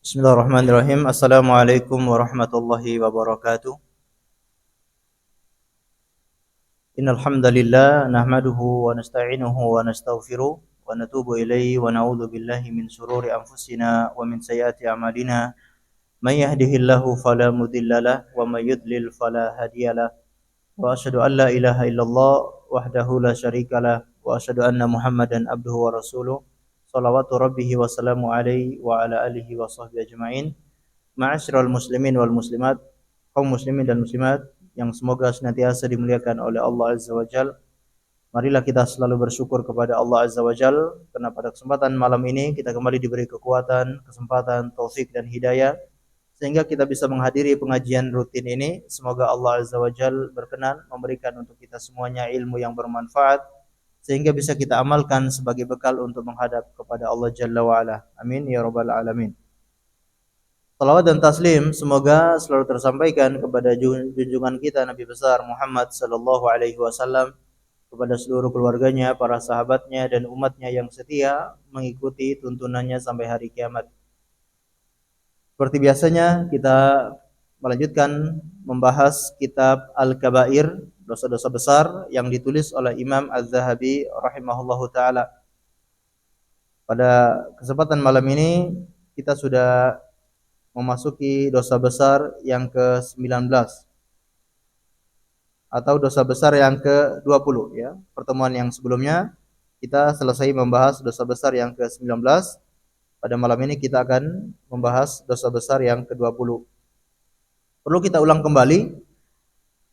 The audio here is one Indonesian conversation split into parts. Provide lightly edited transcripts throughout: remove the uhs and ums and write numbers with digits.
Bismillahirrahmanirrahim. Assalamualaikum warahmatullahi wabarakatuh. Innal hamdalillah nahmaduhu wa nasta'inuhu wa nastaghfiruh wa natubu ilaihi wa na'udzu billahi min shururi anfusina wa min sayyiati a'malina. May yahdihillahu fala mudhillalah wa may yudlil fala hadiyalah. Wa asyhadu an la ilaha illallah wahdahu la syarikalah wa asyhadu anna Muhammadan abduhu wa rasuluh. Shalawatu rabbihi wa salamu alaihi wa ala alihi wa sahbihi ajma'in. Ma'asyiral muslimin wal muslimat, kaum muslimin dan muslimat yang semoga senantiasa dimuliakan oleh Allah Azza wa Jalla. Marilah kita selalu bersyukur kepada Allah Azza wa Jalla karena pada kesempatan malam ini kita kembali diberi kekuatan, kesempatan, taufik dan hidayah sehingga kita bisa menghadiri pengajian rutin ini. Semoga Allah Azza wa Jalla berkenan memberikan untuk kita semuanya ilmu yang bermanfaat sehingga bisa kita amalkan sebagai bekal untuk menghadap kepada Allah Jalla wa Ala. Amin ya rabbal alamin. Salawat dan taslim semoga selalu tersampaikan kepada junjungan kita Nabi besar Muhammad sallallahu alaihi wasallam, kepada seluruh keluarganya, para sahabatnya dan umatnya yang setia mengikuti tuntunannya sampai hari kiamat. Seperti biasanya kita melanjutkan membahas kitab Al-Kabair, dosa-dosa besar yang ditulis oleh Imam Az-Zahabi rahimahullahu taala. Pada kesempatan malam ini kita sudah memasuki dosa besar yang ke-19 atau dosa besar yang ke-20 ya. Pertemuan yang sebelumnya kita selesai membahas dosa besar yang ke-19. Pada malam ini kita akan membahas dosa besar yang ke-20. Perlu kita ulang kembali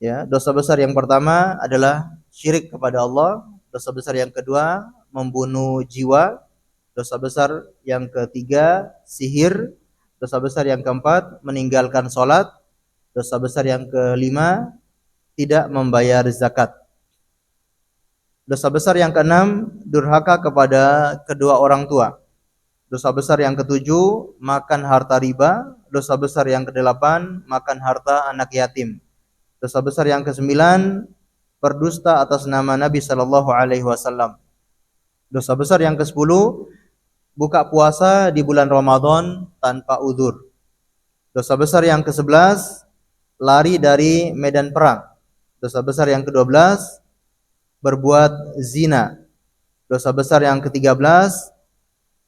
ya. Dosa besar yang pertama adalah syirik kepada Allah. Dosa besar yang kedua membunuh jiwa. Dosa besar yang ketiga sihir. Dosa besar yang keempat meninggalkan sholat. Dosa besar yang kelima tidak membayar zakat. Dosa besar yang keenam durhaka kepada kedua orang tua. Dosa besar yang ketujuh makan harta riba. Dosa besar yang kedelapan makan harta anak yatim. Dosa besar yang kesembilan berdusta atas nama Nabi sallallahu alaihi wasallam. Dosa besar yang kesepuluh buka puasa di bulan Ramadan tanpa udzur. Dosa besar yang ke-11 lari dari medan perang. Dosa besar yang ke-12 berbuat zina. Dosa besar yang ke-13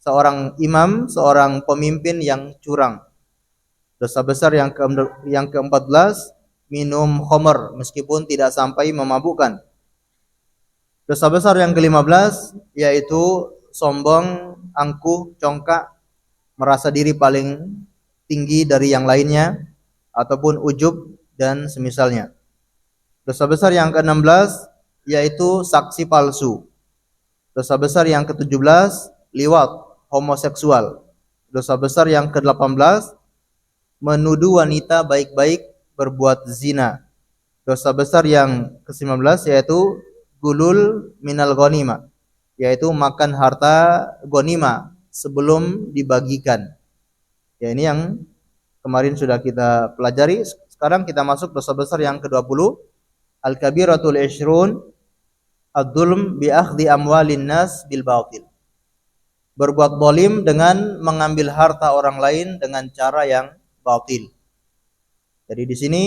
seorang imam, seorang pemimpin yang curang. Dosa besar yang ke-14 minum khamr meskipun tidak sampai memabukkan. Dosa besar yang ke-15 yaitu sombong, angkuh, congkak, merasa diri paling tinggi dari yang lainnya, ataupun ujub dan semisalnya. Dosa besar yang ke-16 yaitu saksi palsu. Dosa besar yang ke-17 liwat, homoseksual. Dosa besar yang ke-18 menuduh wanita baik-baik berbuat zina. Dosa besar yang ke-19 yaitu gulul minal ghanimah, yaitu makan harta ghanimah sebelum dibagikan. Ya, ini yang kemarin sudah kita pelajari. Sekarang kita masuk dosa besar yang ke-20, al-kabiratul ishrun ad-dzulm bi akhdhi amwalin nas bil batil. Berbuat zalim dengan mengambil harta orang lain dengan cara yang batil. Jadi di sini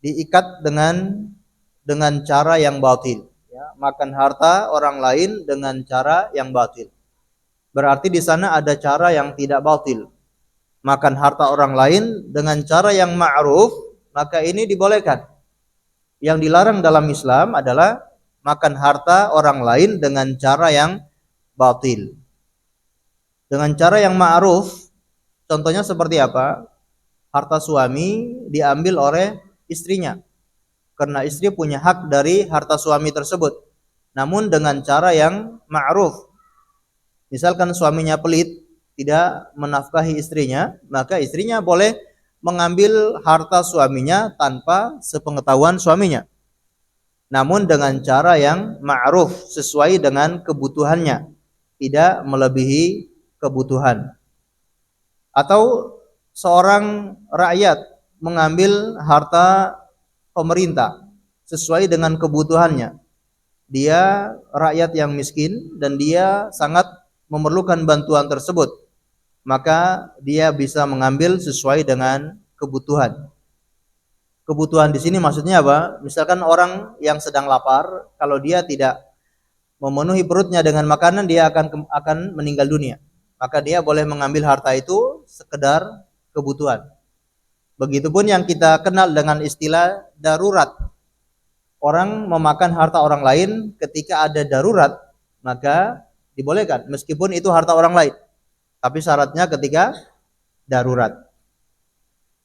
diikat dengan cara yang batil. Makan harta orang lain dengan cara yang batil. Berarti di sana ada cara yang tidak batil. Makan harta orang lain dengan cara yang ma'ruf, maka ini dibolehkan. Yang dilarang dalam Islam adalah makan harta orang lain dengan cara yang batil. Dengan cara yang ma'ruf, contohnya seperti apa? Harta suami diambil oleh istrinya, karena istri punya hak dari harta suami tersebut, namun dengan cara yang ma'ruf. Misalkan suaminya pelit, tidak menafkahi istrinya, maka istrinya boleh mengambil harta suaminya tanpa sepengetahuan suaminya, namun dengan cara yang ma'ruf, sesuai dengan kebutuhannya, tidak melebihi kebutuhan. Atau seorang rakyat mengambil harta pemerintah sesuai dengan kebutuhannya. Dia rakyat yang miskin dan dia sangat memerlukan bantuan tersebut. maka dia bisa mengambil sesuai dengan kebutuhan. Kebutuhan di sini maksudnya apa? Misalkan orang yang sedang lapar, kalau dia tidak memenuhi perutnya dengan makanan, dia akan meninggal dunia. Maka dia boleh mengambil harta itu sekedar kebutuhan. Begitupun yang kita kenal dengan istilah darurat. Orang memakan harta orang lain ketika ada darurat, maka dibolehkan meskipun itu harta orang lain. Tapi syaratnya ketika darurat.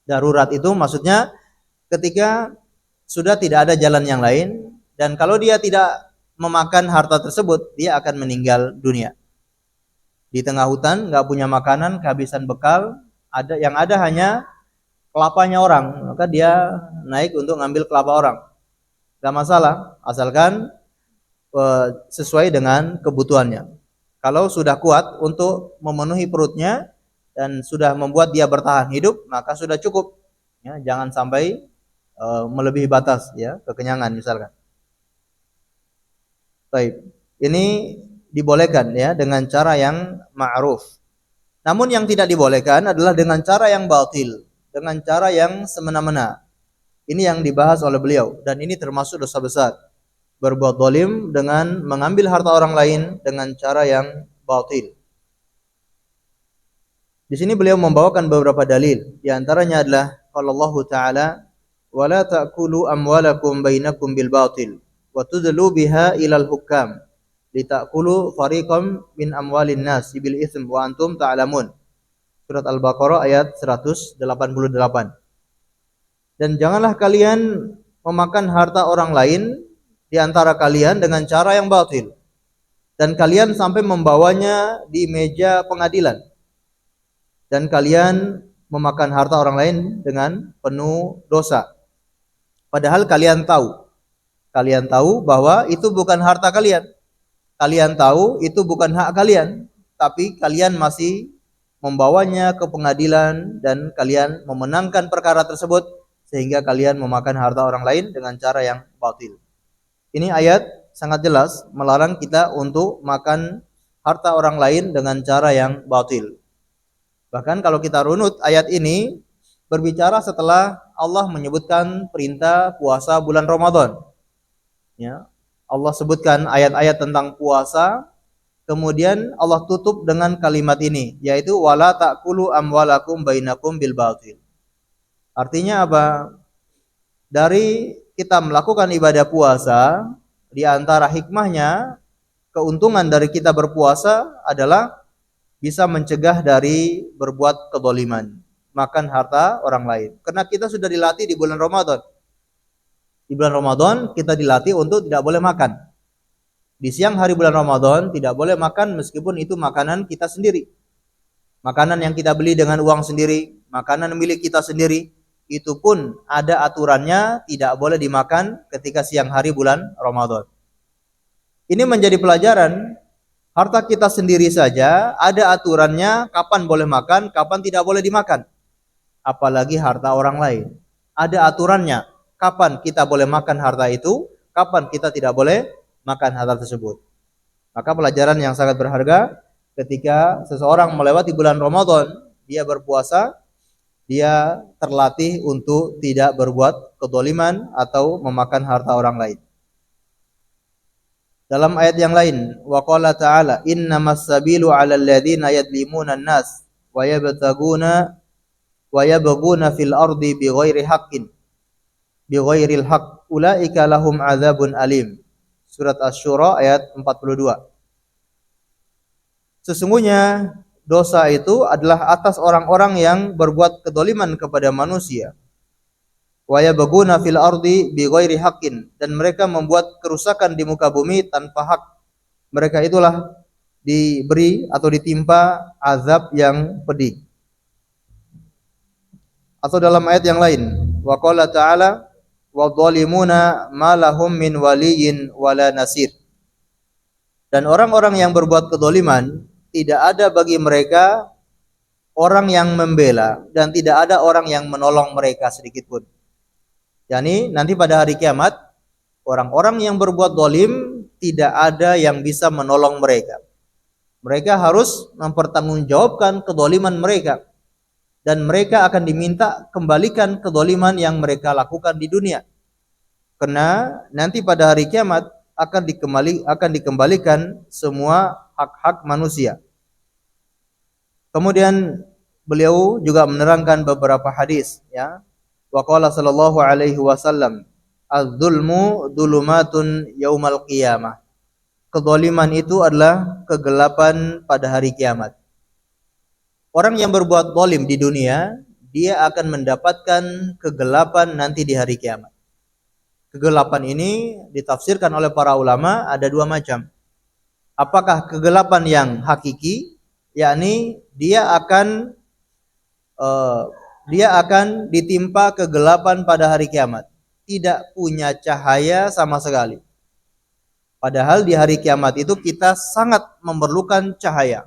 Darurat itu maksudnya ketika sudah tidak ada jalan yang lain, dan kalau dia tidak memakan harta tersebut, dia akan meninggal dunia. Di tengah hutan, nggak punya makanan, kehabisan bekal, yang ada hanya kelapanya orang, maka dia naik untuk ngambil kelapa orang. Gak masalah, asalkan sesuai dengan kebutuhannya. Kalau sudah kuat untuk memenuhi perutnya dan sudah membuat dia bertahan hidup, maka sudah cukup. Ya, jangan sampai melebihi batas, ya, kekenyangan misalkan. Baik, ini dibolehkan ya dengan cara yang ma'ruf. Namun yang tidak dibolehkan adalah dengan cara yang batil, dengan cara yang semena-mena. Ini yang dibahas oleh beliau, dan ini termasuk dosa besar. Berbuat zalim dengan mengambil harta orang lain dengan cara yang batil. Di sini beliau membawakan beberapa dalil. Di antaranya adalah Allah Ta'ala, "Wala ta'kulu amwalakum bainakum bil batil wa tudlu biha ilal hukam litakulu fariqam min amwalin nas bil itsm wa antum ta'lamun." Surat Al-Baqarah ayat 188. Dan janganlah kalian memakan harta orang lain di antara kalian dengan cara yang batil, dan kalian sampai membawanya di meja pengadilan, dan kalian memakan harta orang lain dengan penuh dosa. Padahal kalian tahu bahwa itu bukan harta kalian. Kalian tahu itu bukan hak kalian, tapi kalian masih membawanya ke pengadilan dan kalian memenangkan perkara tersebut sehingga kalian memakan harta orang lain dengan cara yang batil. Ini ayat sangat jelas melarang kita untuk makan harta orang lain dengan cara yang batil. Bahkan kalau kita runut ayat ini berbicara setelah Allah menyebutkan perintah puasa bulan Ramadan. Ya, Allah sebutkan ayat-ayat tentang puasa, kemudian Allah tutup dengan kalimat ini, yaitu wala ta'kulu amwalakum bainakum bil batil. Artinya apa? Dari kita melakukan ibadah puasa, di antara hikmahnya, keuntungan dari kita berpuasa adalah bisa mencegah dari berbuat kezaliman, makan harta orang lain. Karena kita sudah dilatih di bulan Ramadan. Di bulan Ramadan kita dilatih untuk tidak boleh makan. Di siang hari bulan Ramadan tidak boleh makan meskipun itu makanan kita sendiri. Makanan yang kita beli dengan uang sendiri, makanan milik kita sendiri, itu pun ada aturannya, tidak boleh dimakan ketika siang hari bulan Ramadan. Ini menjadi pelajaran, harta kita sendiri saja ada aturannya kapan boleh makan, kapan tidak boleh dimakan. Apalagi harta orang lain. Ada aturannya, kapan kita boleh makan harta itu, kapan kita tidak boleh makan harta tersebut. Maka pelajaran yang sangat berharga ketika seseorang melewati bulan Ramadan, dia berpuasa, dia terlatih untuk tidak berbuat kezaliman atau memakan harta orang lain. Dalam ayat yang lain, wa qala ta'ala, innamas sabilu 'alal ladzina yadlimuna an-nas wa yabghuna fil ardi bighairil haqq ulaika lahum 'adzabun alim. Surat Asy-Syura ayat 42. Sesungguhnya dosa itu adalah atas orang-orang yang berbuat kezaliman kepada manusia. Wa yabghuna fil ardi bighairi haqqin, dan mereka membuat kerusakan di muka bumi tanpa hak. Mereka itulah diberi atau ditimpa azab yang pedih. Atau dalam ayat yang lain, wa qala ta'ala wadh-dhalimuna ma lahum min waliyyin wala nasir. Dan orang-orang yang berbuat kezaliman, tidak ada bagi mereka orang yang membela dan tidak ada orang yang menolong mereka sedikit pun. Yani nanti pada hari kiamat, orang-orang yang berbuat zalim tidak ada yang bisa menolong mereka. Mereka harus mempertanggungjawabkan kedzaliman mereka. Dan mereka akan diminta kembalikan kedzaliman yang mereka lakukan di dunia. Karena nanti pada hari kiamat akan dikembalikan semua hak-hak manusia. Kemudian beliau juga menerangkan beberapa hadis, ya. Wa qala sallallahu alaihi wasallam, "Az-zulmu dzulumatun yaumal qiyamah." Kezaliman itu adalah kegelapan pada hari kiamat. Orang yang berbuat zalim di dunia, dia akan mendapatkan kegelapan nanti di hari kiamat. Kegelapan ini ditafsirkan oleh para ulama ada dua macam. Apakah kegelapan yang hakiki, yakni dia akan ditimpa kegelapan pada hari kiamat, tidak punya cahaya sama sekali. Padahal di hari kiamat itu kita sangat memerlukan cahaya.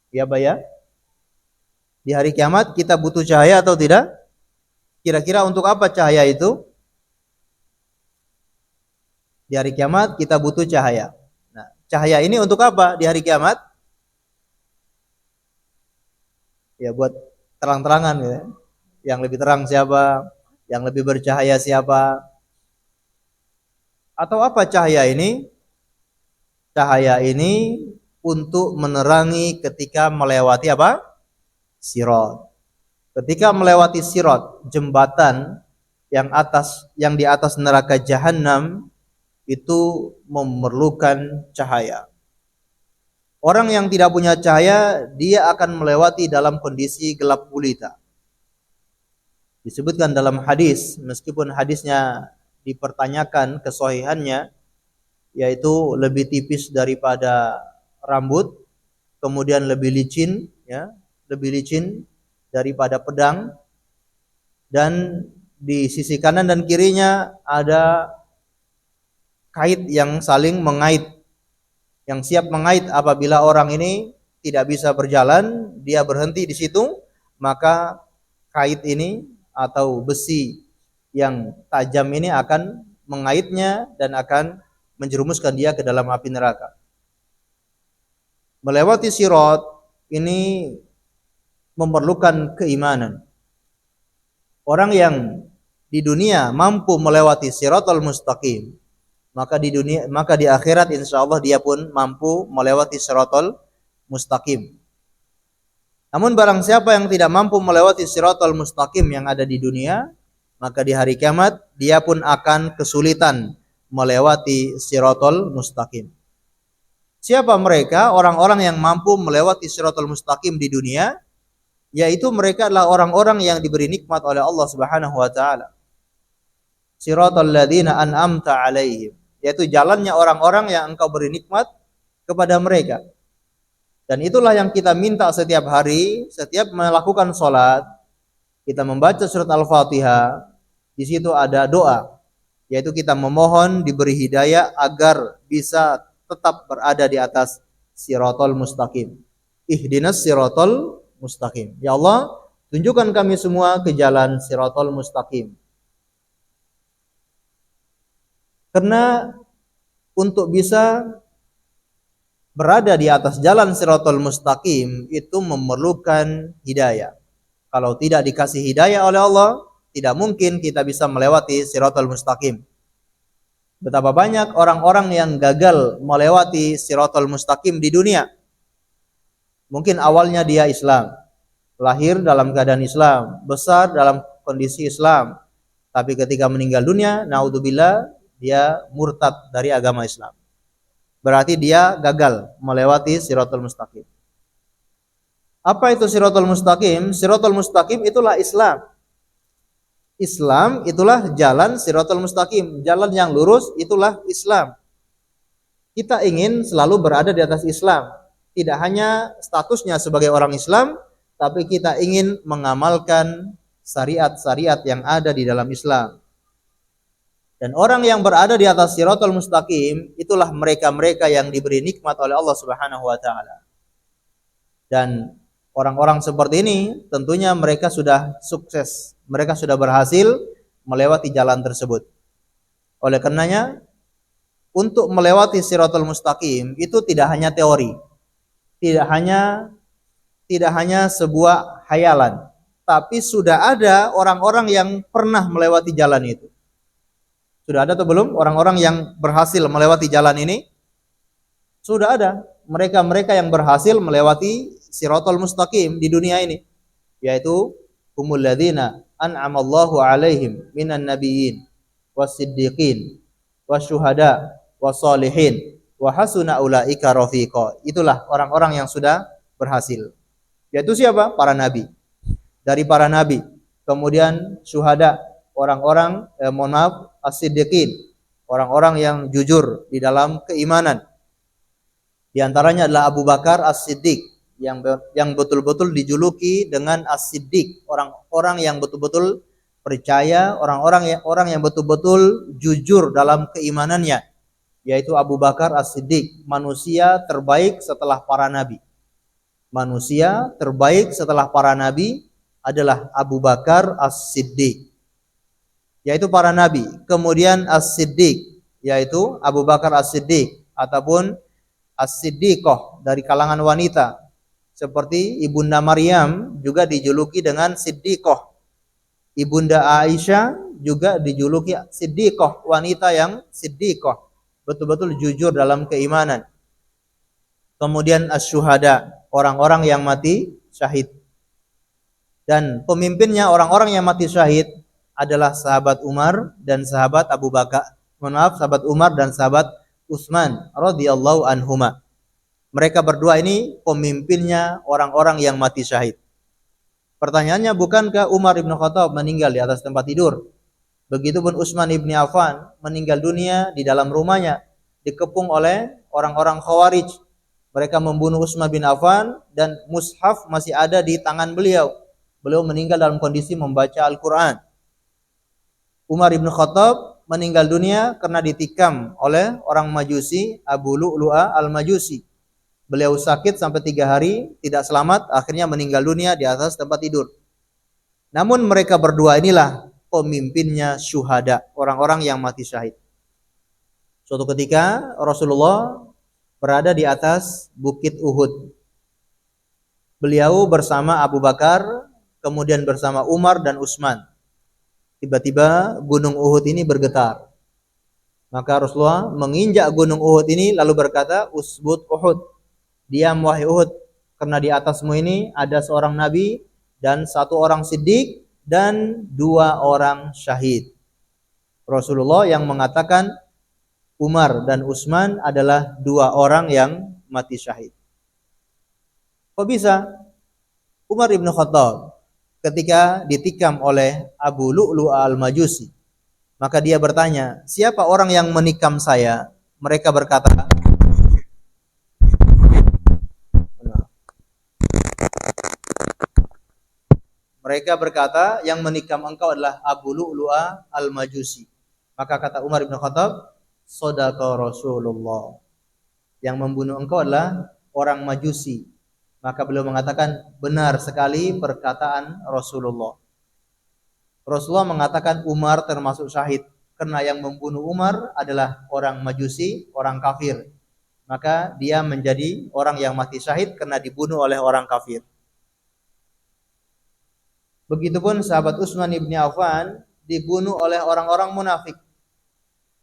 Ya, Pak ya? Di hari kiamat kita butuh cahaya atau tidak? Kira-kira untuk apa cahaya itu? Di hari kiamat kita butuh cahaya. Nah, cahaya ini untuk apa di hari kiamat? Ya, buat terang-terangan ya. Yang lebih terang siapa? Yang lebih bercahaya siapa? Atau apa cahaya ini? Cahaya ini untuk menerangi ketika melewati apa? Sirat. Ketika melewati sirat, jembatan yang di atas neraka jahanam itu memerlukan cahaya. Orang yang tidak punya cahaya, dia akan melewati dalam kondisi gelap gulita. Disebutkan dalam hadis, meskipun hadisnya dipertanyakan kesahihannya, yaitu lebih tipis daripada rambut, kemudian lebih licin, ya, lebih licin daripada pedang, dan di sisi kanan dan kirinya ada kait yang saling mengait, yang siap mengait apabila orang ini tidak bisa berjalan, dia berhenti di situ, maka kait ini atau besi yang tajam ini akan mengaitnya dan akan menjerumuskan dia ke dalam api neraka. Melewati sirat ini memerlukan keimanan. Orang yang di dunia mampu melewati siratal mustaqim, maka di akhirat insyaallah dia pun mampu melewati siratal mustaqim. Namun barang siapa yang tidak mampu melewati siratal mustaqim yang ada di dunia, maka di hari kiamat dia pun akan kesulitan melewati siratal mustaqim. Siapa mereka? Orang-orang yang mampu melewati siratal mustaqim di dunia, yaitu mereka adalah orang-orang yang diberi nikmat oleh Allah Subhanahu wa taala. Siratal ladzina an'amta 'alaihim, yaitu jalannya orang-orang yang Engkau beri nikmat kepada mereka. Dan itulah yang kita minta setiap hari, setiap melakukan salat, kita membaca surat Al-Fatihah, di situ ada doa, yaitu kita memohon diberi hidayah agar bisa tetap berada di atas siratal mustaqim. Ihdinas siratal mustaqim. Ya Allah, tunjukkan kami semua ke jalan siratal mustaqim. Karena untuk bisa berada di atas jalan siratal mustaqim itu memerlukan hidayah. Kalau tidak dikasih hidayah oleh Allah, tidak mungkin kita bisa melewati siratal mustaqim. Betapa banyak orang-orang yang gagal melewati siratal mustaqim di dunia. Mungkin awalnya dia Islam, lahir dalam keadaan Islam, besar dalam kondisi Islam, tapi ketika meninggal dunia, naudzubillah, dia murtad dari agama Islam. Berarti dia gagal melewati siratal mustaqim. Apa itu siratal mustaqim? Siratal mustaqim itulah Islam. Islam itulah jalan siratal mustaqim, jalan yang lurus itulah Islam. Kita ingin selalu berada di atas Islam, tidak hanya statusnya sebagai orang Islam, tapi kita ingin mengamalkan syariat-syariat yang ada di dalam Islam. Dan orang yang berada di atas siratal mustaqim itulah mereka-mereka yang diberi nikmat oleh Allah Subhanahu wa taala. Dan orang-orang seperti ini tentunya mereka sudah sukses, mereka sudah berhasil melewati jalan tersebut. Oleh karenanya, untuk melewati siratal mustaqim itu tidak hanya teori, tidak hanya sebuah hayalan, tapi sudah ada orang-orang yang pernah melewati jalan itu. Sudah ada atau belum orang-orang yang berhasil melewati jalan ini? Sudah ada. Mereka-mereka yang berhasil melewati Shiratal Mustaqim di dunia ini, yaitu humul ladzina an'amallahu 'alaihim minan nabiyyin was-siddiqin wasyuhada was-shalihin wa hasuna ulaika rafiqa. Itulah orang-orang yang sudah berhasil. Yaitu siapa? Para nabi. Dari para nabi, kemudian syuhada, orang-orang as-siddiqin, orang-orang yang jujur di dalam keimanan. Di antaranya adalah Abu Bakar As-Siddiq yang betul-betul dijuluki dengan As-Siddiq, orang-orang yang betul-betul percaya, orang yang betul-betul jujur dalam keimanannya, yaitu Abu Bakar As-Siddiq, manusia terbaik setelah para nabi. Manusia terbaik setelah para nabi adalah Abu Bakar As-Siddiq, yaitu para nabi. Kemudian As-Siddiq, yaitu Abu Bakar As-Siddiq ataupun As-Siddiqah dari kalangan wanita, seperti Ibunda Maryam juga dijuluki dengan Siddiqah. Ibunda Aisyah juga dijuluki Siddiqah, wanita yang Siddiqah, betul-betul jujur dalam keimanan. Kemudian Asy-Syuhada, orang-orang yang mati syahid. Dan pemimpinnya orang-orang yang mati syahid adalah sahabat Umar dan sahabat Abu Bakar. Sahabat Umar dan sahabat Utsman radhiyallahu anhuma. Mereka berdua ini pemimpinnya orang-orang yang mati syahid. Pertanyaannya, bukankah Umar ibn Khattab meninggal di atas tempat tidur? Begitupun Utsman ibn Affan meninggal dunia di dalam rumahnya, dikepung oleh orang-orang Khawarij. Mereka membunuh Utsman bin Affan dan mushaf masih ada di tangan beliau. Beliau meninggal dalam kondisi membaca Al-Quran. Umar ibn Khattab meninggal dunia karena ditikam oleh orang Majusi, Abu Lu'lu'a al-Majusi. Beliau sakit sampai 3 hari, tidak selamat, akhirnya meninggal dunia di atas tempat tidur. Namun mereka berdua inilah pemimpinnya syuhada, orang-orang yang mati syahid. Suatu ketika Rasulullah berada di atas bukit Uhud. Beliau bersama Abu Bakar, kemudian bersama Umar dan Utsman. Tiba-tiba gunung Uhud ini bergetar. Maka Rasulullah menginjak gunung Uhud ini lalu berkata, "Usbut Uhud." Diam wahai Uhud, karena di atasmu ini ada seorang nabi dan 1 orang siddiq dan 2 orang syahid. Rasulullah yang mengatakan Umar dan Utsman adalah 2 orang yang mati syahid. Kok bisa? Umar ibn Khattab ketika ditikam oleh Abu Lu'lu'a al-Majusi, maka dia bertanya, siapa orang yang menikam saya? Mereka berkata, yang menikam engkau adalah Abu Lu'lu'a al-Majusi. Maka kata Umar bin Khattab, shadaqa Rasulullah. Yang membunuh engkau adalah orang Majusi. Maka beliau mengatakan, benar sekali perkataan Rasulullah. Rasulullah mengatakan Umar termasuk syahid karena yang membunuh Umar adalah orang Majusi, orang kafir. Maka dia menjadi orang yang mati syahid karena dibunuh oleh orang kafir. Begitupun sahabat Utsman ibn Affan dibunuh oleh orang-orang munafik.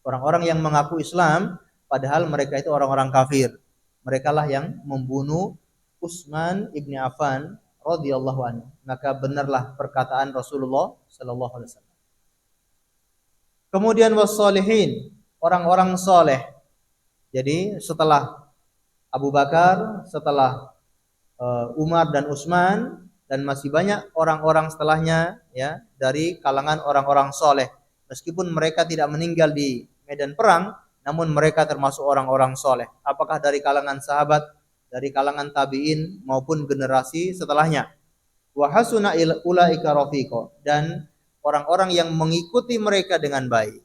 Orang-orang yang mengaku Islam padahal mereka itu orang-orang kafir. Mereka lah yang membunuh Utsman ibn Affan radhiyallahu anhu. Maka benarlah perkataan Rasulullah sallallahu alaihi wasallam. Kemudian wassalihin, orang-orang soleh. Jadi setelah Abu Bakar, setelah Umar dan Utsman, dan masih banyak orang-orang setelahnya ya dari kalangan orang-orang soleh. Meskipun mereka tidak meninggal di medan perang, namun mereka termasuk orang-orang soleh. Apakah dari kalangan sahabat, dari kalangan tabi'in maupun generasi setelahnya. Wa hasuna ulaika rafiqa, dan orang-orang yang mengikuti mereka dengan baik.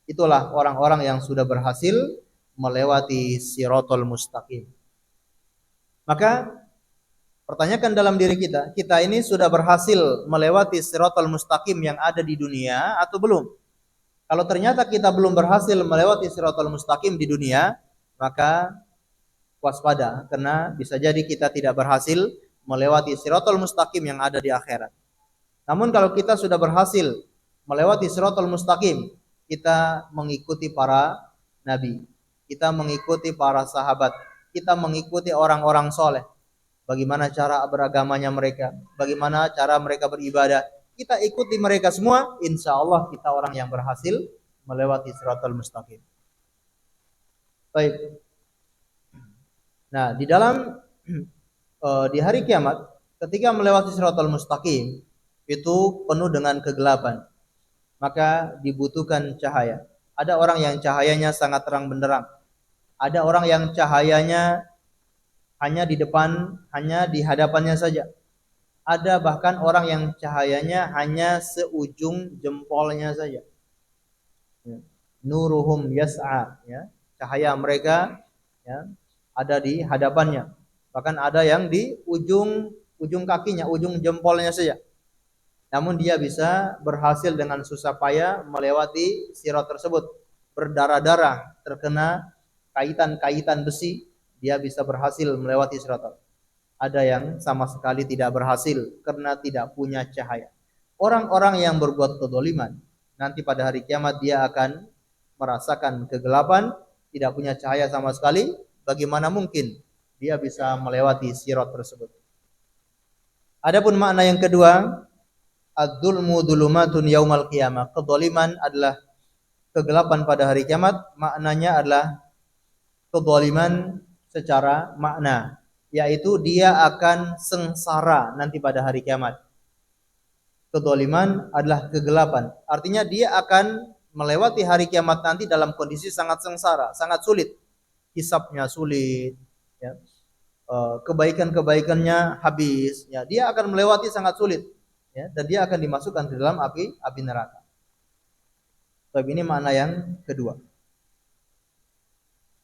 Itulah orang-orang yang sudah berhasil melewati Shiratal Mustaqim. Maka pertanyakan dalam diri kita, kita ini sudah berhasil melewati Shiratal Mustaqim yang ada di dunia atau belum? Kalau ternyata kita belum berhasil melewati Shiratal Mustaqim di dunia, maka waspada, karena bisa jadi kita tidak berhasil melewati Shiratal Mustaqim yang ada di akhirat. Namun kalau kita sudah berhasil melewati Shiratal Mustaqim, kita mengikuti para nabi, kita mengikuti para sahabat, kita mengikuti orang-orang soleh. Bagaimana cara beragamanya mereka, bagaimana cara mereka beribadah, kita ikuti mereka semua, insya Allah kita orang yang berhasil melewati Shiratal Mustaqim. Baik. Nah, di dalam di hari kiamat, ketika melewati Shiratal Mustaqim, itu penuh dengan kegelapan. Maka dibutuhkan cahaya. Ada orang yang cahayanya sangat terang benderang. Ada orang yang cahayanya hanya di depan, hanya di hadapannya saja. Ada bahkan orang yang cahayanya hanya seujung jempolnya saja. Nuruhum yas'a, ya. Cahaya mereka, ya, ada di hadapannya. Bahkan ada yang di ujung kakinya, ujung jempolnya saja. Namun dia bisa berhasil dengan susah payah melewati sirat tersebut. Berdarah-darah, terkena kaitan-kaitan besi, dia bisa berhasil melewati sirat. Ada yang sama sekali tidak berhasil karena tidak punya cahaya. Orang-orang yang berbuat kedzaliman, nanti pada hari kiamat dia akan merasakan kegelapan, tidak punya cahaya sama sekali. Bagaimana mungkin dia bisa melewati sirat tersebut? Adapun makna yang kedua, ad-dzulmu dzulumatun yaumal qiyamah. Kedzaliman adalah kegelapan pada hari kiamat. Maknanya adalah kedzaliman secara makna, yaitu dia akan sengsara nanti pada hari kiamat. Kedzaliman adalah kegelapan. Artinya dia akan melewati hari kiamat nanti dalam kondisi sangat sengsara, sangat sulit. Hisabnya sulit, ya. Kebaikan-kebaikannya habis, ya. Dia akan melewati sangat sulit, ya, dan dia akan dimasukkan ke dalam api neraka. Tapi ini makna yang kedua.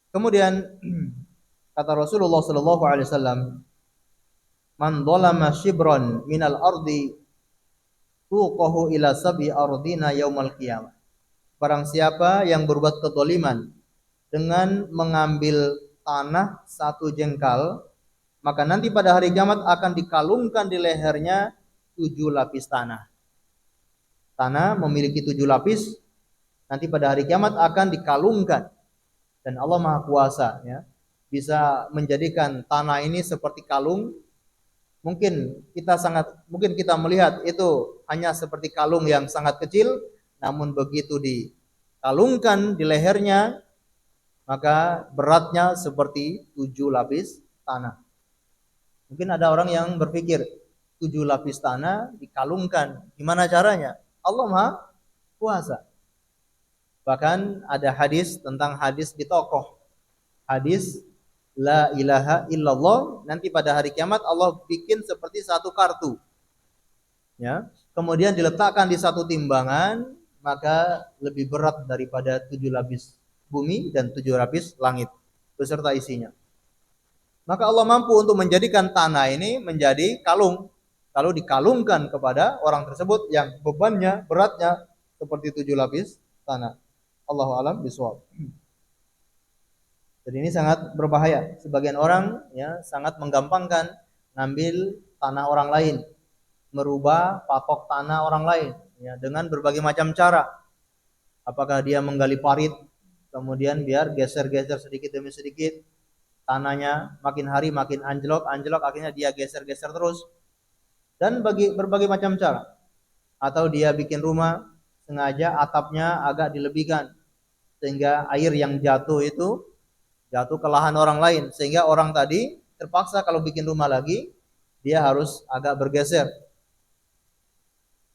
Kemudian kata Rasulullah sallallahu alaihi wasallam, "Man dzalama shibran minal ardi tuqahu ila sabi ardina yaumal qiyamah." Barang siapa yang berbuat kedzaliman dengan mengambil tanah satu jengkal, maka nanti pada hari kiamat akan dikalungkan di lehernya 7 lapis tanah. Tanah memiliki 7 lapis, nanti pada hari kiamat akan dikalungkan. Dan Allah Maha Kuasa, ya, bisa menjadikan tanah ini seperti kalung. Mungkin kita melihat itu hanya seperti kalung yang sangat kecil, namun begitu dikalungkan di lehernya, maka beratnya seperti 7 lapis tanah. Mungkin ada orang yang berpikir 7 lapis tanah dikalungkan, gimana caranya? Allah Maha Kuasa. Bahkan ada hadis tentang hadis bitokoh, hadis la ilaha illallah. Nanti pada hari kiamat Allah bikin seperti satu kartu, ya, kemudian diletakkan di satu timbangan, maka lebih berat daripada 7 lapis bumi dan 7 lapis langit beserta isinya. Maka Allah mampu untuk menjadikan tanah ini menjadi kalung, lalu dikalungkan kepada orang tersebut yang bebannya, beratnya seperti 7 lapis tanah. Allahu a'lam bishawab. Jadi ini sangat berbahaya. Sebagian orang, ya, sangat menggampangkan ngambil tanah orang lain, merubah patok tanah orang lain, ya, dengan berbagai macam cara. Apakah dia menggali parit, kemudian biar geser-geser sedikit demi sedikit, tanahnya makin hari makin anjlok, akhirnya dia geser-geser terus, dan berbagai macam cara. Atau dia bikin rumah, sengaja atapnya agak dilebihkan, sehingga air yang jatuh itu jatuh ke lahan orang lain, sehingga orang tadi terpaksa kalau bikin rumah lagi, dia harus agak bergeser.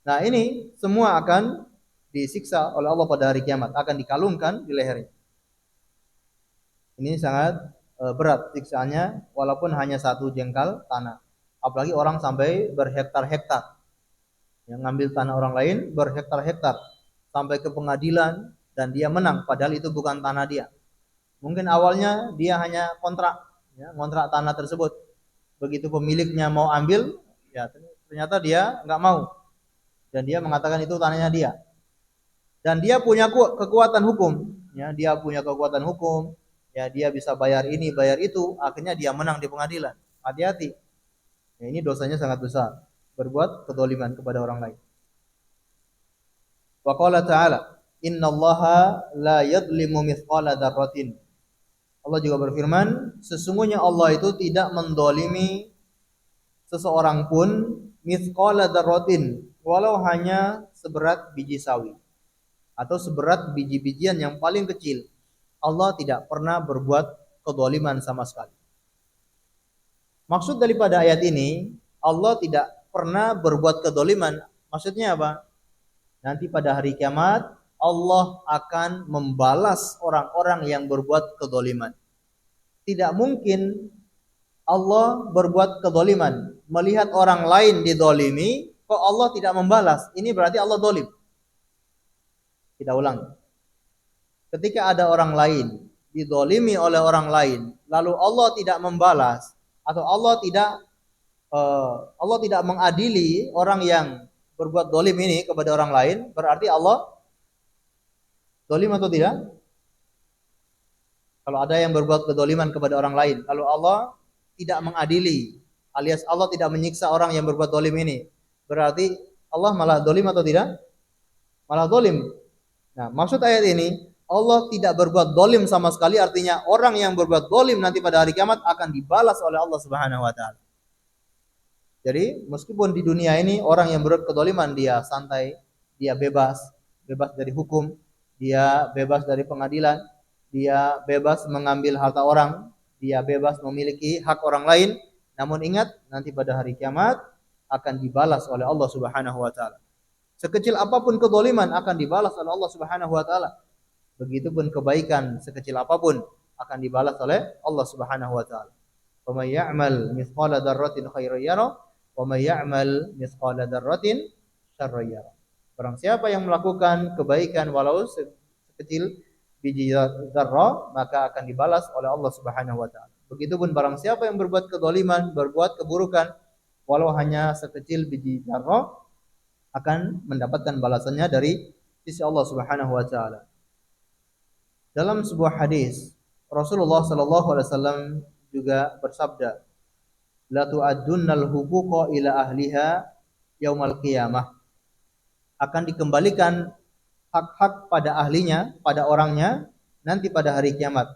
Nah, ini semua akan disiksa oleh Allah pada hari kiamat, akan dikalungkan di lehernya. Ini sangat berat siksaannya, walaupun hanya satu jengkal tanah. Apalagi orang sampai berhektar-hektar, yang ngambil tanah orang lain berhektar-hektar, sampai ke pengadilan dan dia menang, padahal itu bukan tanah dia. Mungkin awalnya dia hanya kontrak, ya, kontrak tanah tersebut. Begitu pemiliknya mau ambil, ya, ternyata dia nggak mau, dan dia mengatakan itu tanahnya dia. Dan dia punya kekuatan hukum, ya, dia punya kekuatan hukum, ya dia bisa bayar ini, bayar itu, akhirnya dia menang di pengadilan. Hati-hati. Ya, ini dosanya sangat besar, berbuat kedzaliman kepada orang lain. Wa qala ta'ala, "Innallaha la yadhlimu mithqala dzarratin." Allah juga berfirman, sesungguhnya Allah itu tidak mendolimi seseorang pun mithqala dzarratin, walau hanya seberat biji sawi atau seberat biji-bijian yang paling kecil. Allah tidak pernah berbuat kedzaliman sama sekali. Maksud daripada ayat ini, Allah tidak pernah berbuat kedzaliman. Maksudnya apa? Nanti pada hari kiamat Allah akan membalas orang-orang yang berbuat kedzaliman. Tidak mungkin Allah berbuat kedzaliman, melihat orang lain didolimi, kok Allah tidak membalas? Ini berarti Allah dolim. Kita ulang. Ketika ada orang lain didolimi oleh orang lain, lalu Allah tidak membalas atau Allah tidak mengadili orang yang berbuat dolim ini kepada orang lain, berarti Allah dolim atau tidak? Kalau ada yang berbuat kedoliman kepada orang lain, lalu Allah tidak mengadili, alias Allah tidak menyiksa orang yang berbuat dolim ini, berarti Allah malah dolim atau tidak? Malah dolim. Nah, maksud ayat ini, Allah tidak berbuat dolim sama sekali, artinya orang yang berbuat dolim nanti pada hari kiamat akan dibalas oleh Allah Subhanahu wa Ta'ala. Jadi meskipun di dunia ini orang yang berbuat kedoliman dia santai, dia bebas dari hukum, dia bebas dari pengadilan, dia bebas mengambil harta orang, dia bebas memiliki hak orang lain. Namun ingat, nanti pada hari kiamat akan dibalas oleh Allah Subhanahu wa Ta'ala. Sekecil apapun kedoliman akan dibalas oleh Allah Subhanahu wa Ta'ala. Begitupun kebaikan sekecil apapun akan dibalas oleh Allah Subhanahu wa Ta'ala. Wa may ya'mal mithqala dzarratin khairan yarah wa may ya'mal mithqala dzarratin syarran yarah. Barang siapa yang melakukan kebaikan walau sekecil biji zarrah, maka akan dibalas oleh Allah Subhanahu wa Ta'ala. Begitupun barang siapa yang berbuat kedzaliman, berbuat keburukan walau hanya sekecil biji zarrah, akan mendapatkan balasannya dari sisi Allah Subhanahu wa Ta'ala. Dalam sebuah hadis, Rasulullah sallallahu alaihi wasallam juga bersabda, "La tu'addunnal huquqa ila ahliha yaumal qiyamah." Akan dikembalikan hak-hak pada ahlinya, pada orangnya nanti pada hari kiamat.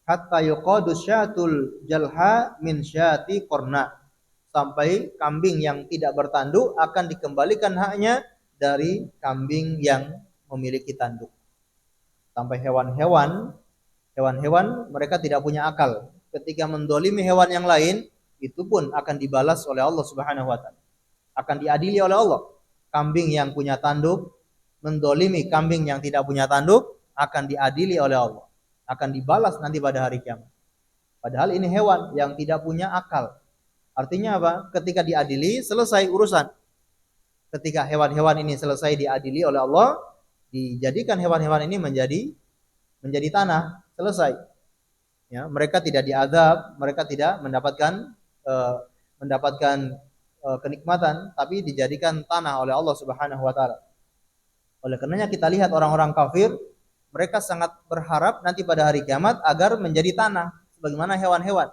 Hatta yuqadu syatul jalha min syati qarna. Sampai kambing yang tidak bertanduk akan dikembalikan haknya dari kambing yang memiliki tanduk. Sampai hewan-hewan mereka tidak punya akal. Ketika mendolimi hewan yang lain, itu pun akan dibalas oleh Allah Subhanahu wa Ta'ala. Akan diadili oleh Allah. Kambing yang punya tanduk mendolimi kambing yang tidak punya tanduk, akan diadili oleh Allah. Akan dibalas nanti pada hari kiamat. Padahal ini hewan yang tidak punya akal. Artinya apa? Ketika diadili, selesai urusan. Ketika hewan-hewan ini selesai diadili oleh Allah, dijadikan hewan-hewan ini menjadi tanah, selesai. Ya, mereka tidak diazab, mereka tidak mendapatkan kenikmatan, tapi dijadikan tanah oleh Allah Subhanahu wa Ta'ala. Oleh karenanya kita lihat orang-orang kafir, mereka sangat berharap nanti pada hari kiamat agar menjadi tanah sebagaimana hewan-hewan.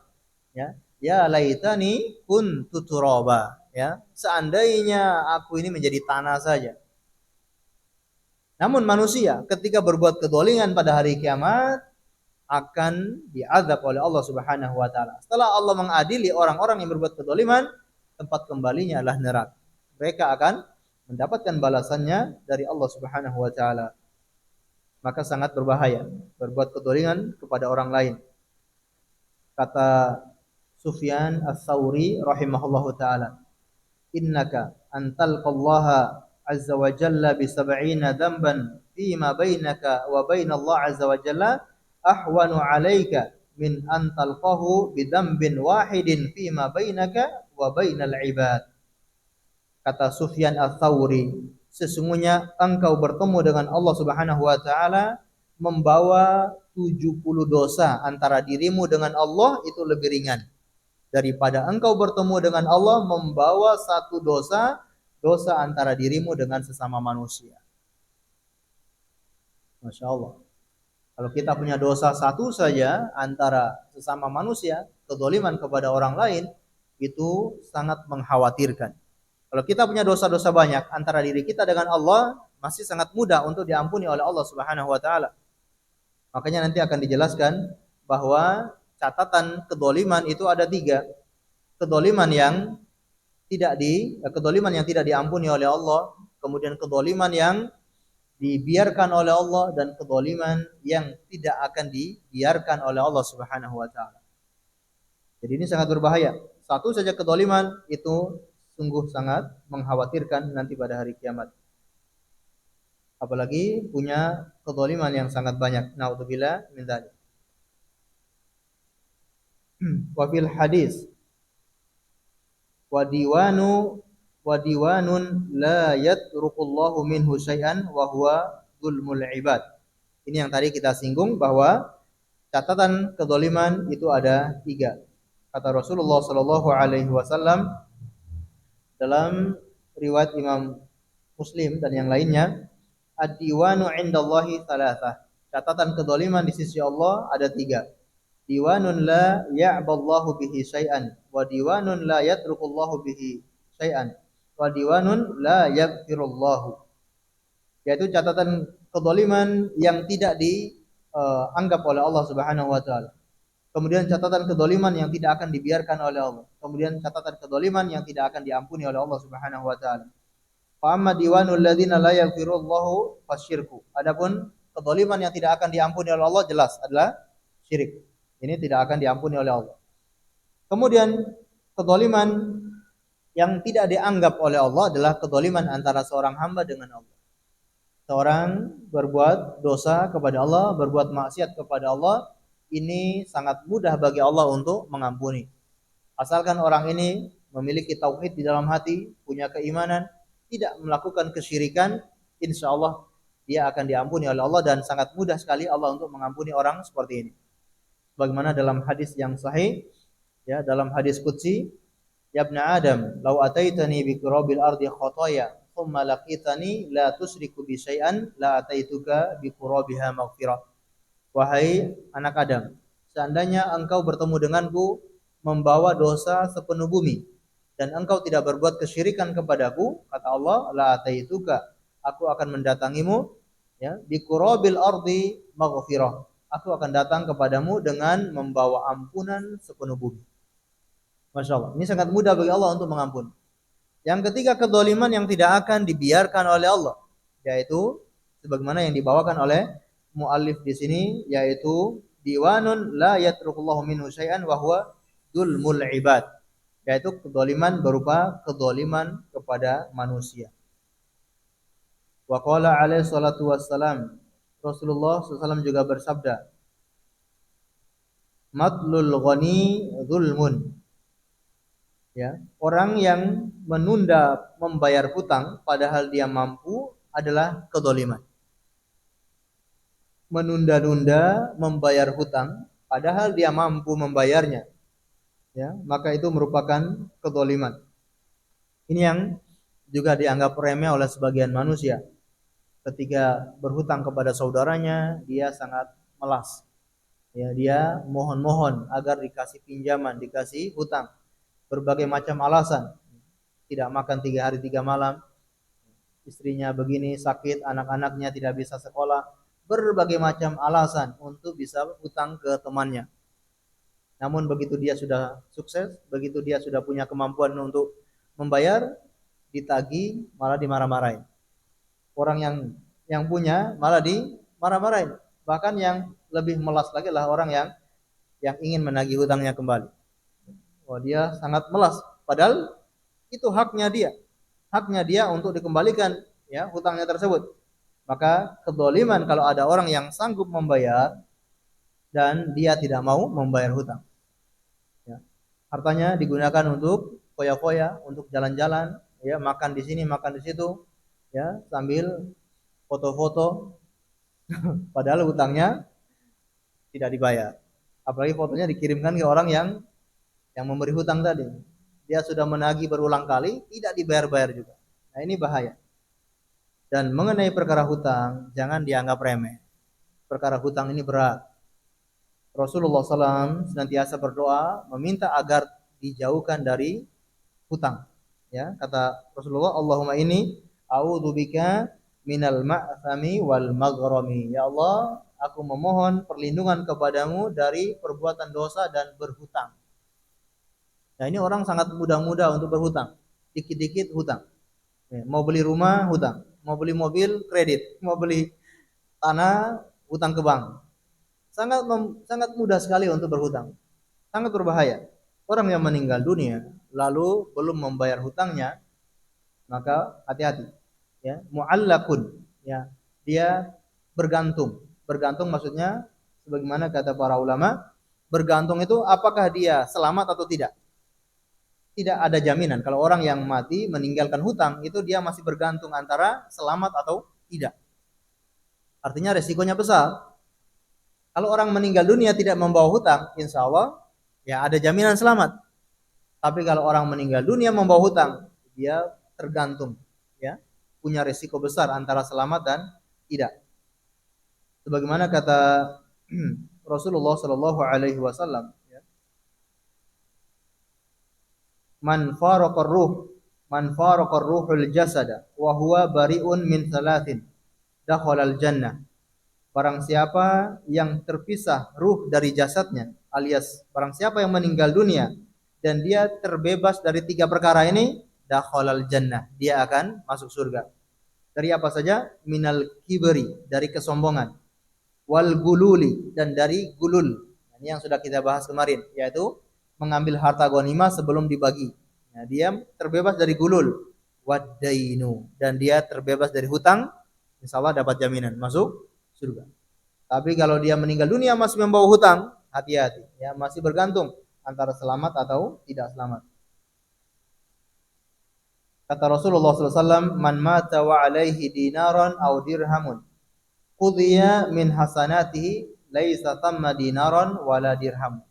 Ya laitani kuntu turaba, ya, seandainya aku ini menjadi tanah saja. Namun manusia ketika berbuat kedoliman pada hari kiamat akan diazab oleh Allah Subhanahu wa Ta'ala. Setelah Allah mengadili orang-orang yang berbuat kedoliman, tempat kembalinya adalah neraka. Mereka akan mendapatkan balasannya dari Allah Subhanahu wa Ta'ala. Maka sangat berbahaya berbuat kedoliman kepada orang lain. Kata Sufyan Ats-Tsauri rahimahullahu ta'ala, innaka antalqallaha azza wa jalla bi 70 dhanban fima bainaka wa bainallah azza wa jalla ahwanu 'alaika min antalqahu bi dhanbin wahidin fima bainaka wa bainal ibad. Kata Sufyan Ats-Tsauri, sesungguhnya engkau bertemu dengan Allah Subhanahu wa Ta'ala membawa 70 dosa antara dirimu dengan Allah itu lebih ringan daripada engkau bertemu dengan Allah membawa satu dosa antara dirimu dengan sesama manusia. Masya Allah. Kalau kita punya dosa satu saja antara sesama manusia, kedzaliman kepada orang lain, itu sangat mengkhawatirkan. Kalau kita punya dosa-dosa banyak antara diri kita dengan Allah, masih sangat mudah untuk diampuni oleh Allah Subhanahu wa taala. Makanya nanti akan dijelaskan bahwa catatan kedzaliman itu ada 3. Kedzaliman yang kedzaliman yang tidak diampuni oleh Allah, kemudian kedzaliman yang dibiarkan oleh Allah, dan kedzaliman yang tidak akan dibiarkan oleh Allah Subhanahu wa taala. Jadi ini sangat berbahaya. Satu saja kedzaliman itu sungguh sangat mengkhawatirkan nanti pada hari kiamat. Apalagi punya kedzaliman yang sangat banyak. Naudzubillah min dzalik. Wa fil hadis wa diwanun la yatrukullahu minhu syai'an wa huwa dzulmul ibad. Ini yang tadi kita singgung bahwa catatan kedzaliman itu ada 3. Kata Rasulullah sallallahu alaihi wasallam dalam riwayat Imam Muslim dan yang lainnya, ad-diwanu 'indallahi tsalatsah. Catatan kedzaliman di sisi Allah ada 3. Diwanun la ya'ballahu bihi syai'an, wa diwanun la yatrukullahu bihi syai'an, wa diwanun la yaghfirullahu. Yaitu catatan kedzaliman yang tidak dianggap oleh Allah Subhanahu wa taala. Kemudian catatan kedzaliman yang tidak akan dibiarkan oleh Allah. Kemudian catatan kedzaliman yang tidak akan diampuni oleh Allah Subhanahu wa taala. Fa amma diwanul ladzina la yaghfirullahu fasyirku. Adapun kedzaliman yang tidak akan diampuni oleh Allah jelas adalah syirik. Ini tidak akan diampuni oleh Allah. Kemudian kedzaliman yang tidak dianggap oleh Allah adalah kedzaliman antara seorang hamba dengan Allah. Seorang berbuat dosa kepada Allah, berbuat maksiat kepada Allah, ini sangat mudah bagi Allah untuk mengampuni. Asalkan orang ini memiliki tauhid di dalam hati, punya keimanan, tidak melakukan kesyirikan, insya Allah dia akan diampuni oleh Allah, dan sangat mudah sekali Allah untuk mengampuni orang seperti ini. Bagaimana dalam hadis yang sahih, ya, dalam hadis qudsi, ya ibn Adam, law ataitani bi qurabil ardi khataya, thumma laqitani la tusyriku bi syai'an, la ataituka bi qurabiha maghfirah. Wahai anak Adam, seandainya engkau bertemu denganku membawa dosa sepenuh bumi, dan engkau tidak berbuat kesyirikan kepadaku, kata Allah, la ataituka, aku akan mendatangimu, ya, bi qurabil ardi maghfirah. Aku akan datang kepadamu dengan membawa ampunan sepenuh bumi. Masya Allah. Ini sangat mudah bagi Allah untuk mengampuni. Yang ketiga, kedzaliman yang tidak akan dibiarkan oleh Allah, yaitu sebagaimana yang dibawakan oleh muallif di sini, yaitu diwanun la yatrukullahu minhu syai'an wa huwa dzulmul ibad, yaitu kedzaliman berupa kedzaliman kepada manusia. Wa qala alaihi salatu wassalam, Rasulullah SAW juga bersabda, matlul ghani zulmun. Ya, orang yang menunda membayar hutang padahal dia mampu adalah kedzaliman. Menunda-nunda membayar hutang padahal dia mampu membayarnya, ya, maka itu merupakan kedzaliman. Ini yang juga dianggap remeh oleh sebagian manusia. Ketika berhutang kepada saudaranya, dia sangat melas. Ya, dia mohon-mohon agar dikasih pinjaman, dikasih hutang. Berbagai macam alasan. Tidak makan 3 hari 3 malam. Istrinya begini, sakit, anak-anaknya tidak bisa sekolah. Berbagai macam alasan untuk bisa hutang ke temannya. Namun begitu dia sudah sukses, begitu dia sudah punya kemampuan untuk membayar, ditagih malah dimarah-marahin. Orang yang punya malah dimarah-marahin. Bahkan yang lebih melas lagi adalah orang yang ingin menagih hutangnya kembali. Wah, dia sangat melas. Padahal itu haknya dia. Haknya dia untuk dikembalikan, ya, hutangnya tersebut. Maka kedzaliman kalau ada orang yang sanggup membayar dan dia tidak mau membayar hutang. Ya. Hartanya digunakan untuk foya-foya, untuk jalan-jalan, ya, makan di sini, makan di situ, ya, sambil foto-foto, padahal hutangnya tidak dibayar. Apalagi fotonya dikirimkan ke orang yang memberi hutang tadi. Dia sudah menagih berulang kali, tidak dibayar-bayar juga. Nah, ini bahaya. Dan mengenai perkara hutang, jangan dianggap remeh. Perkara hutang ini berat. Rasulullah SAW senantiasa berdoa meminta agar dijauhkan dari hutang. Ya, kata Rasulullah, Allahumma inni a'udzubika minal ma'thami wal maghrami. Ya Allah, aku memohon perlindungan kepadamu dari perbuatan dosa dan berhutang. Nah, ini orang sangat mudah-mudah untuk berhutang. Dikit-dikit hutang. Ya, mau beli rumah hutang, mau beli mobil kredit, mau beli tanah hutang ke bank. Sangat mudah sekali untuk berhutang. Sangat berbahaya. Orang yang meninggal dunia lalu belum membayar hutangnya, maka hati-hati. Ya, mu'allakun. Ya, dia bergantung. Bergantung maksudnya sebagaimana kata para ulama, bergantung itu apakah dia selamat atau tidak. Tidak ada jaminan. Kalau orang yang mati meninggalkan hutang, itu dia masih bergantung antara selamat atau tidak. Artinya resikonya besar. Kalau orang meninggal dunia tidak membawa hutang, insya Allah ya ada jaminan selamat. Tapi kalau orang meninggal dunia membawa hutang, dia tergantung, ya, punya resiko besar antara selamat dan tidak. Sebagaimana kata Rasulullah Shallallahu Alaihi Wasallam, man faraqar ruhul jasada wa huwa bari'un min thalathin dakhalal jannah. Barang siapa yang terpisah ruh dari jasadnya, alias barang siapa yang meninggal dunia dan dia terbebas dari 3 perkara ini, dakhalal jannah, dia akan masuk surga. Dari apa saja? Minal kibri, dari kesombongan, wal gululi, dan dari gulul. Ini yang sudah kita bahas kemarin, yaitu mengambil harta ghanimah sebelum dibagi. Nah, dia terbebas dari gulul, wadainu, dan dia terbebas dari hutang, insyaallah dapat jaminan masuk surga. Tapi kalau dia meninggal dunia masih membawa hutang, hati-hati, ya, masih bergantung antara selamat atau tidak selamat. Kata Rasulullah SAW, man mata wa alaihi dinaran aw dirhamun qudhiya min hasanatihi laisa thamma dinaran wala dirham.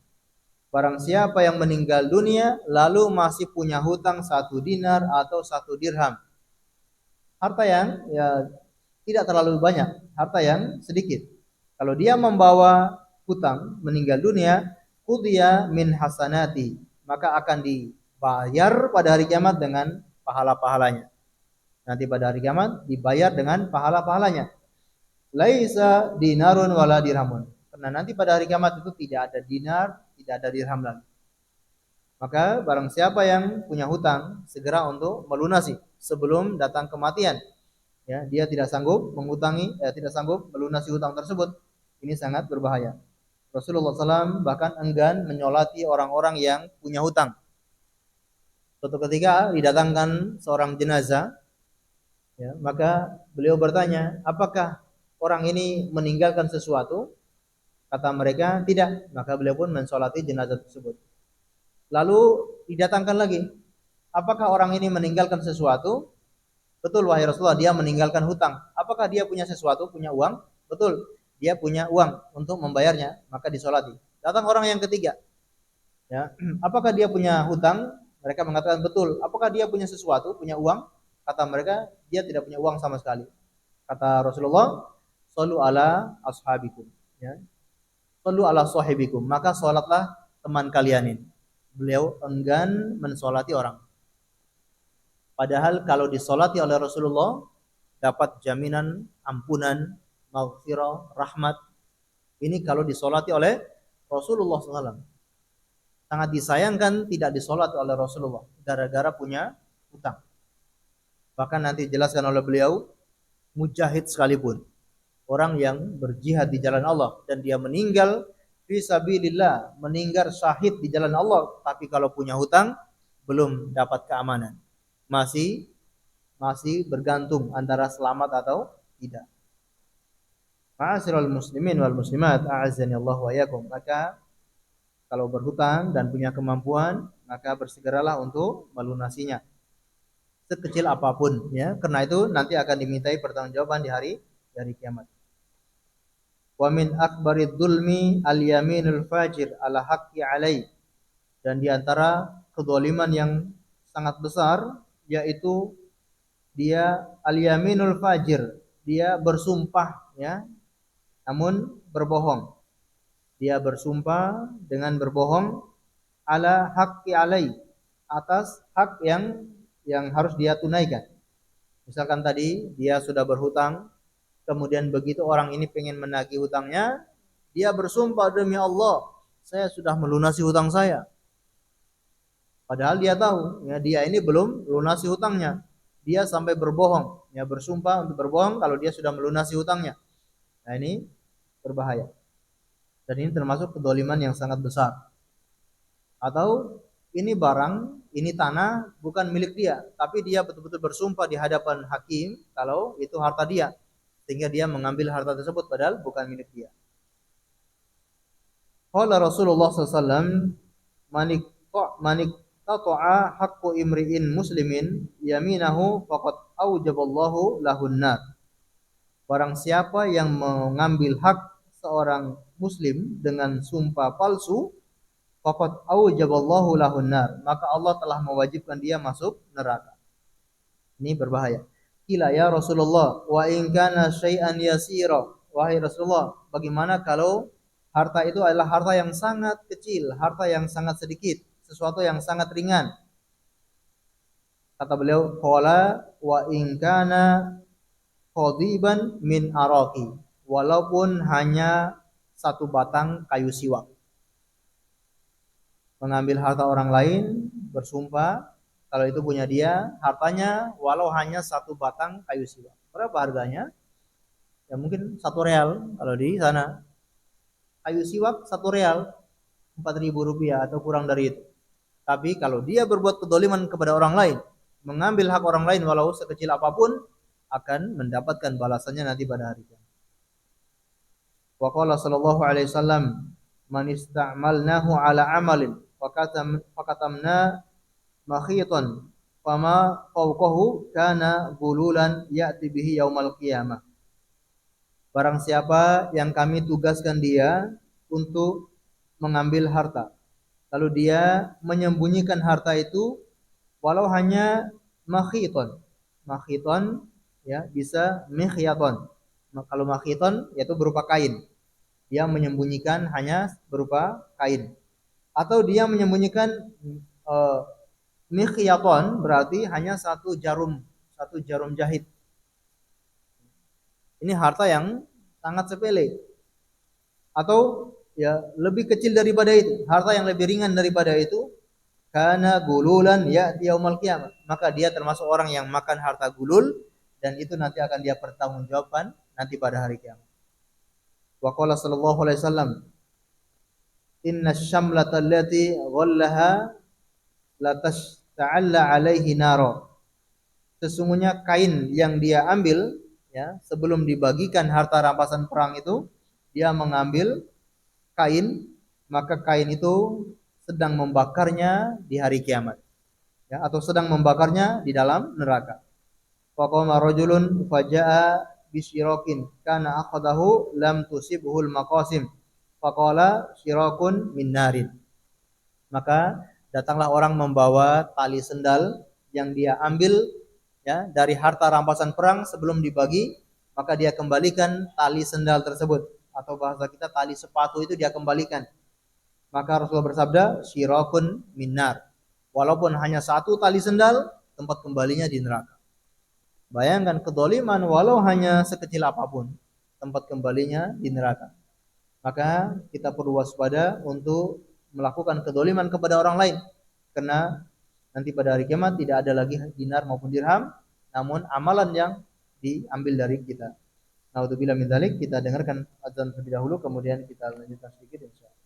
Barang siapa yang meninggal dunia lalu masih punya hutang 1 dinar atau 1 dirham, harta yang ya tidak terlalu banyak, harta yang sedikit. Kalau dia membawa hutang meninggal dunia, qudhiya min hasanati, maka akan dibayar pada hari kiamat dengan pahala-pahalanya. Nanti pada hari kiamat dibayar dengan pahala-pahalanya. Laisa dinarun wala dirhamun. Karena nanti pada hari kiamat itu tidak ada dinar, tidak ada dirham lagi. Maka barang siapa yang punya hutang, segera untuk melunasi sebelum datang kematian. Ya, dia tidak sanggup mengutangi, tidak sanggup melunasi hutang tersebut. Ini sangat berbahaya. Rasulullah SAW bahkan enggan menyolati orang-orang yang punya hutang. Suatu ketika didatangkan seorang jenazah, ya, maka beliau bertanya, apakah orang ini meninggalkan sesuatu? Kata mereka, tidak. Maka beliau pun mensolati jenazah tersebut. Lalu didatangkan lagi, apakah orang ini meninggalkan sesuatu? Betul wahai Rasulullah, dia meninggalkan hutang. Apakah dia punya sesuatu, punya uang? Betul, dia punya uang untuk membayarnya, maka disolati. Datang orang yang ketiga, ya, apakah dia punya hutang? Mereka mengatakan betul. Apakah dia punya sesuatu, punya uang? Kata mereka, dia tidak punya uang sama sekali. Kata Rasulullah, shollu ala ashabikum, ya, shollu ala sahibikum, maka sholatlah teman kalian ini. Beliau enggan mensolati orang. Padahal kalau disolati oleh Rasulullah dapat jaminan ampunan, maghfirah, rahmat. Ini kalau disolati oleh Rasulullah SAW. Sangat disayangkan tidak disolati oleh Rasulullah gara-gara punya hutang. Bahkan nanti dijelaskan oleh beliau, mujahid sekalipun, orang yang berjihad di jalan Allah dan dia meninggal fi sabilillah, meninggal syahid di jalan Allah, tapi kalau punya hutang belum dapat keamanan. Masih bergantung antara selamat atau tidak. Ma'asyiral muslimin wal muslimat, a'azzani Allah wa iyyakum. Maka kalau berhutang dan punya kemampuan, maka bersegeralah untuk melunasinya. Sekecil apapun, ya. Karena itu nanti akan dimintai pertanggungjawaban di hari kiamat. Wa min akbarid dzulmi al-yaminul fajir ala haqqi alai. Dan di antara kedzaliman yang sangat besar yaitu dia al-yaminul fajir, dia bersumpah, ya, namun berbohong. Dia bersumpah dengan berbohong ala haqqi alai, atas hak yang harus dia tunaikan. Misalkan tadi dia sudah berhutang, kemudian begitu orang ini pengen menagih hutangnya, dia bersumpah demi Allah, saya sudah melunasi hutang saya. Padahal dia tahu, ya, dia ini belum melunasi hutangnya. Dia sampai berbohong, ya, bersumpah untuk berbohong kalau dia sudah melunasi hutangnya. Nah, ini berbahaya. Dan ini termasuk kedoliman yang sangat besar. Atau ini barang, ini tanah bukan milik dia, tapi dia betul-betul bersumpah di hadapan hakim kalau itu harta dia, sehingga dia mengambil harta tersebut padahal bukan milik dia. Qala Rasulullah SAW, manik tata'a haqqu imri'in muslimin yaminahu faqad aujaballahu lahun nar. Barang siapa yang mengambil hak seorang muslim dengan sumpah palsu, faqad aujaballahu lahun nar, maka Allah telah mewajibkan dia masuk neraka. Ini berbahaya. Qila ya Rasulullah wa in kana syai'an yasira. Wahai Rasulullah, bagaimana kalau harta itu adalah harta yang sangat kecil, harta yang sangat sedikit, sesuatu yang sangat ringan? Kata beliau, qala wa in kana qadiban min araqi, walaupun hanya satu batang kayu siwak. Mengambil harta orang lain, bersumpah kalau itu punya dia, hartanya walau hanya satu batang kayu siwak. Berapa harganya? Ya mungkin 1 real kalau di sana. Kayu siwak 1 real, 4.000 rupiah atau kurang dari itu. Tapi kalau dia berbuat kedoliman kepada orang lain, mengambil hak orang lain walau sekecil apapun, akan mendapatkan balasannya nanti pada hari kiamat. Wa qala sallallahu alaihi wasallam, man ista'malnahu ala amalin fakatamna makhitan fama fawqahu kana bululan ya'ti bihi yaumal qiyamah. Barang siapa yang kami tugaskan dia untuk mengambil harta, lalu dia menyembunyikan harta itu walau hanya makhiton. Makhiton, ya, bisa mikhyaton. Kalau makhiton yaitu berupa kain. Dia menyembunyikan hanya berupa kain. Atau dia menyembunyikan mikhyaton, berarti hanya satu jarum jahit. Ini harta yang sangat sepele. Atau ya lebih kecil daripada itu, harta yang lebih ringan daripada itu, kana gululan ya'ti yaumul qiyamah, maka dia termasuk orang yang makan harta gulul, dan itu nanti akan dia pertanggungjawabkan nanti pada hari kiamat. Wa qala sallallahu alaihi wasallam, inna syamlata allati ghallaha la tash'alla alaihi naro. Sesungguhnya kain yang dia ambil, ya, sebelum dibagikan harta rampasan perang itu, dia mengambil kain, maka kain itu sedang membakarnya di hari kiamat, ya, atau sedang membakarnya di dalam neraka. Faqama rajulun faja'a bisyirakin kana akhadahu lam tusibhul maqasim faqala syirakun min narin. Maka datanglah orang membawa tali sendal yang dia ambil, ya, dari harta rampasan perang sebelum dibagi, maka dia kembalikan tali sendal tersebut, atau bahasa kita tali sepatu itu dia kembalikan. Maka Rasulullah bersabda, syirakun minnar, walaupun hanya satu tali sendal, tempat kembalinya di neraka. Bayangkan kedoliman walau hanya sekecil apapun, tempat kembalinya di neraka. Maka kita perlu waspada untuk melakukan kedoliman kepada orang lain, karena nanti pada hari kiamat tidak ada lagi dinar maupun dirham, namun amalan yang diambil dari kita. Naudzubillah min dzalik. Kita dengarkan azan terlebih dahulu, kemudian kita lanjutkan sedikit insyaallah.